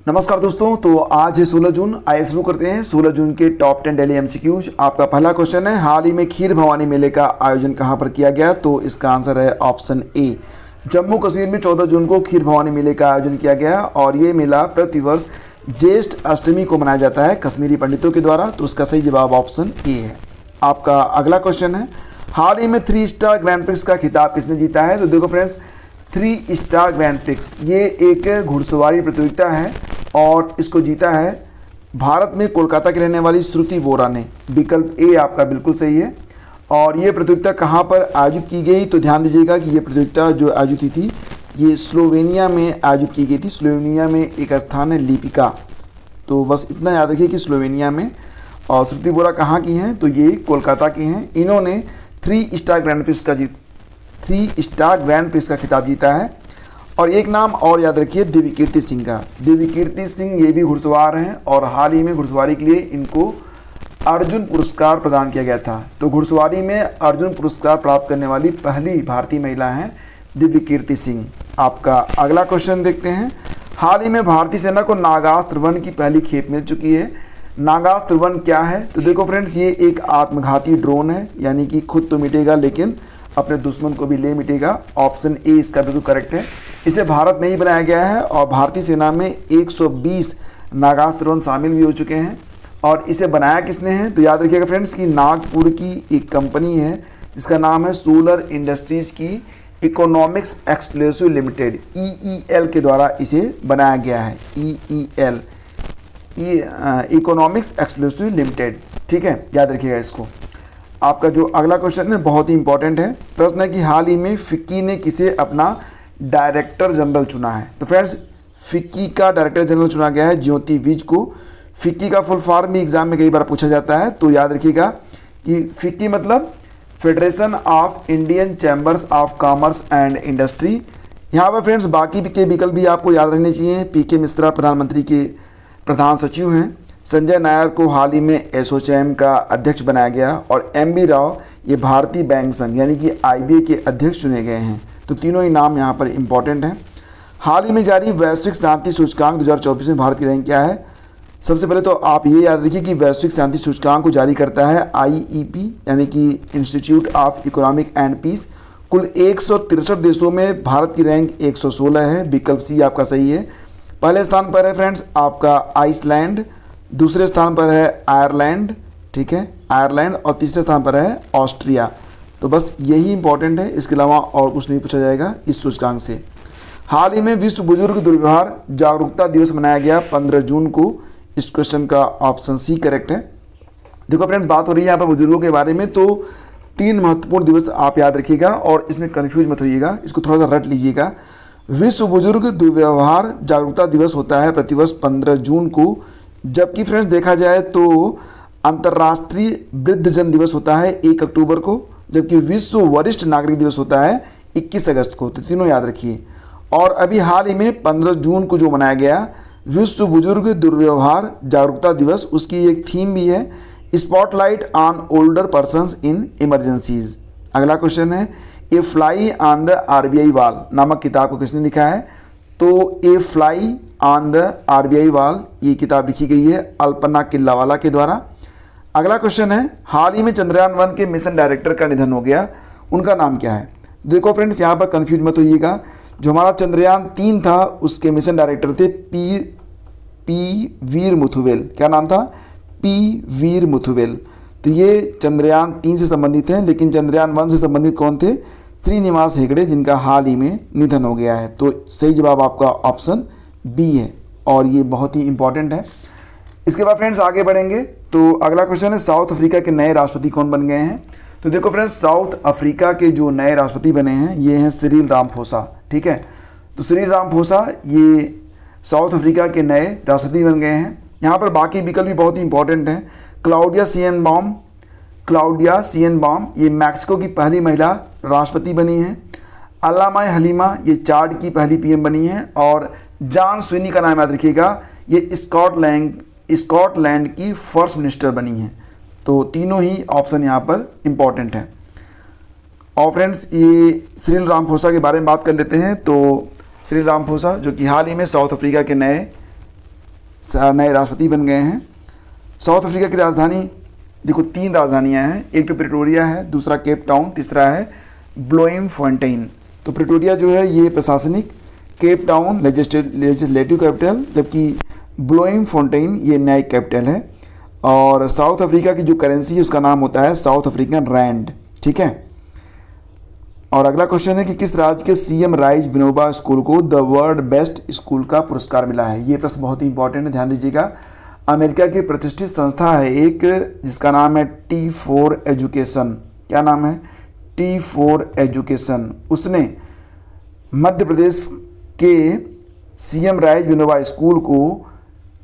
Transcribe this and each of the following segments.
नमस्कार दोस्तों, तो आज है 16 जून। आइए शुरू करते हैं 16 जून के टॉप 10 डेली एमसीक्यूज। आपका पहला क्वेश्चन है, हाल ही में खीर भवानी मेले का आयोजन कहां पर किया गया? तो इसका आंसर है ऑप्शन ए, जम्मू कश्मीर में 14 जून को खीर भवानी मेले का आयोजन किया गया और ये मेला प्रतिवर्ष ज्येष्ठ अष्टमी को मनाया जाता है कश्मीरी पंडितों के द्वारा। तो उसका सही जवाब ऑप्शन ए है। आपका अगला क्वेश्चन है, हाल ही में 3 स्टार ग्रैंड प्रिक्स का खिताब किसने जीता है? तो देखो फ्रेंड्स, 3 स्टार ग्रैंड प्रिक्स ये एक घुड़सवारी प्रतियोगिता है और इसको जीता है भारत में कोलकाता की रहने वाली श्रुति वोरा ने। विकल्प ए आपका बिल्कुल सही है। और ये प्रतियोगिता कहाँ पर आयोजित की गई? तो ध्यान दीजिएगा कि ये प्रतियोगिता जो आयोजित हुई थी ये स्लोवेनिया में आयोजित की गई थी। स्लोवेनिया में एक स्थान है लिपिका, तो बस इतना याद रखिए कि स्लोवेनिया में। और श्रुति वोरा कहाँ की हैं? तो ये कोलकाता की हैं। इन्होंने 3 स्टार ग्रैंड प्रिक्स का खिताब जीता है। और एक नाम और याद रखिए, दिव्यकीर्ति सिंह का। दिव्यकीर्ति सिंह ये भी घुड़सवार हैं और हाल ही में घुड़सवारी के लिए इनको अर्जुन पुरस्कार प्रदान किया गया था। तो घुड़सवारी में अर्जुन पुरस्कार प्राप्त करने वाली पहली भारतीय महिला हैं दिव्यकीर्ति सिंह। आपका अगला क्वेश्चन देखते हैं, हाल ही में भारतीय सेना को नागास्त्र वन की पहली खेप मिल चुकी है। नागास्त्र वन क्या है? तो देखो फ्रेंड्स, ये एक आत्मघाती ड्रोन है, यानी कि खुद तो मिटेगा लेकिन अपने दुश्मन को भी ले मिटेगा। ऑप्शन ए इसका बिल्कुल करेक्ट है। इसे भारत में ही बनाया गया है और भारतीय सेना में 120 नागास्त्र वन शामिल भी हो चुके हैं। और इसे बनाया किसने है? तो याद रखिएगा फ्रेंड्स कि नागपुर की एक कंपनी है जिसका नाम है सोलर इंडस्ट्रीज की इकोनॉमिक्स एक्सप्लोसिव लिमिटेड, EEL के द्वारा इसे बनाया गया है। EEL इकोनॉमिक्स एक्सप्लोसिव लिमिटेड, ठीक है, याद रखिएगा इसको। आपका जो अगला क्वेश्चन है बहुत ही इंपॉर्टेंट है। प्रश्न है कि हाल ही में फिक्की ने किसे अपना डायरेक्टर जनरल चुना है? तो फ्रेंड्स, फिक्की का डायरेक्टर जनरल चुना गया है ज्योति विज को। फिक्की का फुल फॉर्म भी एग्जाम में कई बार पूछा जाता है, तो याद रखिएगा कि फिक्की मतलब federation of Indian chambers of commerce and industry. यहाँ पर फ्रेंड्स बाकी के विकल्प भी आपको याद रखने चाहिए। PK मिश्रा प्रधानमंत्री के प्रधान सचिव हैं। संजय नायर को हाल ही में एसोचैम का अध्यक्ष बनाया गया और MB राव ये भारतीय बैंक संघ यानी कि IBA के अध्यक्ष चुने गए हैं। तो तीनों ही नाम यहाँ पर इंपॉर्टेंट हैं। हाल ही में जारी वैश्विक शांति सूचकांक 2024 में भारत की रैंक क्या है? सबसे पहले तो आप ये याद रखिए कि वैश्विक शांति सूचकांक को जारी करता है IEP यानी कि Institute of Economic and Peace. कुल 163 देशों में भारत की रैंक 116 है। विकल्प सी आपका सही है। पहले स्थान पर है फ्रेंड्स आपका आइसलैंड, दूसरे स्थान पर है आयरलैंड, ठीक है, आयरलैंड, और तीसरे स्थान पर है ऑस्ट्रिया। तो बस यही इंपॉर्टेंट है, इसके अलावा और कुछ नहीं पूछा जाएगा इस सूचकांक से। हाल ही में विश्व बुजुर्ग दुर्व्यवहार जागरूकता दिवस मनाया गया 15 जून को। इस क्वेश्चन का ऑप्शन सी करेक्ट है। देखो फ्रेंड्स, बात हो रही है यहाँ पर बुजुर्गों के बारे में, तो 3 महत्वपूर्ण दिवस आप याद रखिएगा और इसमें कन्फ्यूज मत होइएगा, इसको थोड़ा सा रट लीजिएगा। विश्व बुजुर्ग दुर्व्यवहार जागरूकता दिवस होता है प्रतिवर्ष 15 जून को, जबकि फ्रेंड्स देखा जाए तो अंतर्राष्ट्रीय वृद्धजन दिवस होता है 1 अक्टूबर को, जबकि विश्व वरिष्ठ नागरिक दिवस होता है 21 अगस्त को। तो तीनों याद रखिए। और अभी हाल ही में 15 जून को जो मनाया गया विश्व बुजुर्ग दुर्व्यवहार जागरूकता दिवस, उसकी एक थीम भी है, spotlight on older persons in emergencies. अगला क्वेश्चन है, a fly on the RBI wall नामक किताब को किसने लिखा है? तो a fly on the RBI wall ये किताब लिखी गई है अल्पना किल्लावाला के द्वारा। अगला क्वेश्चन है, हाल ही में चंद्रयान 1 के मिशन डायरेक्टर का निधन हो गया, उनका नाम क्या है? देखो फ्रेंड्स, यहाँ पर कन्फ्यूज मत होइएगा। जो हमारा चंद्रयान 3 था उसके मिशन डायरेक्टर थे पी वीर मुथुवेल। क्या नाम था? P वीर मुथुवेल। तो ये चंद्रयान 3 से संबंधित हैं, लेकिन चंद्रयान 1 से संबंधित कौन थे? श्रीनिवास हेगड़े, जिनका हाल ही में निधन हो गया है। तो सही जवाब आपका ऑप्शन बी है और ये बहुत ही इंपॉर्टेंट है। इसके बाद फ्रेंड्स आगे बढ़ेंगे तो अगला क्वेश्चन है, साउथ अफ्रीका के नए राष्ट्रपति कौन बन गए हैं? तो देखो फ्रेंड्स, साउथ अफ्रीका के जो नए राष्ट्रपति बने हैं ये हैं सिरिल रामाफोसा, ठीक है। तो सिरिल रामाफोसा ये साउथ अफ्रीका के नए राष्ट्रपति बन गए हैं। यहाँ पर बाकी विकल्प भी बहुत ही इंपॉर्टेंट हैं। क्लाउडिया सियनबाम ये मैक्सिको की पहली महिला राष्ट्रपति बनी हैं। अल्लामा हलीमा ये चाड की पहली PM बनी हैं। और जॉन स्विनी का नाम याद रखिएगा, ये स्कॉटलैंड की फर्स्ट मिनिस्टर बनी हैं। तो तीनों ही ऑप्शन यहाँ पर इंपॉर्टेंट हैं। और फ्रेंड्स ये सिरिल रामाफोसा के बारे में बात कर लेते हैं। तो सिरिल रामाफोसा जो कि हाल ही में साउथ अफ्रीका के नए नए राष्ट्रपति बन गए हैं। साउथ अफ्रीका की राजधानी, देखो 3 राजधानियां हैं, एक तो प्रिटोरिया है, दूसरा केप टाउन, तीसरा है ब्लोएमफॉन्टेन। तो प्रिटोरिया जो है ये प्रशासनिक, केप टाउन लेजिस्लेटिव कैपिटल, जबकि ब्लोएमफॉन्टेन ये न्यायिक कैपिटल है। और साउथ अफ्रीका की जो करेंसी है उसका नाम होता है साउथ अफ्रीकन रैंड, ठीक है। और अगला क्वेश्चन है कि किस राज्य के सीएम राइज विनोबा स्कूल को द वर्ल्ड बेस्ट स्कूल का पुरस्कार मिला है। ये प्रश्न बहुत ही इंपॉर्टेंट है, ध्यान दीजिएगा। अमेरिका की प्रतिष्ठित संस्था है एक, जिसका नाम है T4 एजुकेशन। क्या नाम है? T4 education. उसने मध्य प्रदेश के सीएम राइज विनोबा स्कूल को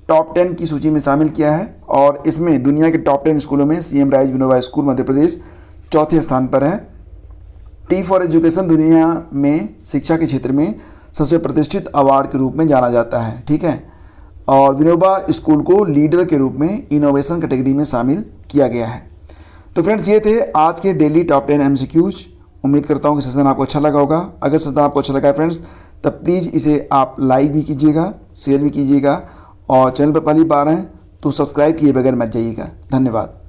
टॉप 10 की सूची में शामिल किया है और इसमें दुनिया के टॉप 10 स्कूलों में CM rise Vinoba school Madhya Pradesh चौथे स्थान पर है। T4 एजुकेशन दुनिया में शिक्षा के क्षेत्र में सबसे प्रतिष्ठित अवार्ड के रूप में जाना जाता है, ठीक है। और विनोबा स्कूल को लीडर के रूप में इनोवेशन कैटेगरी में शामिल किया गया है। तो फ्रेंड्स, ये थे आज के डेली टॉप 10 MCQs। उम्मीद करता हूँ कि सेशन आपको अच्छा लगा होगा। अगर सेशन आपको अच्छा लगा है फ्रेंड्स, तब प्लीज़ इसे आप लाइक भी कीजिएगा, शेयर भी कीजिएगा और चैनल पर पहली बार हैं तो सब्सक्राइब किए बगैर मत जाइएगा। धन्यवाद।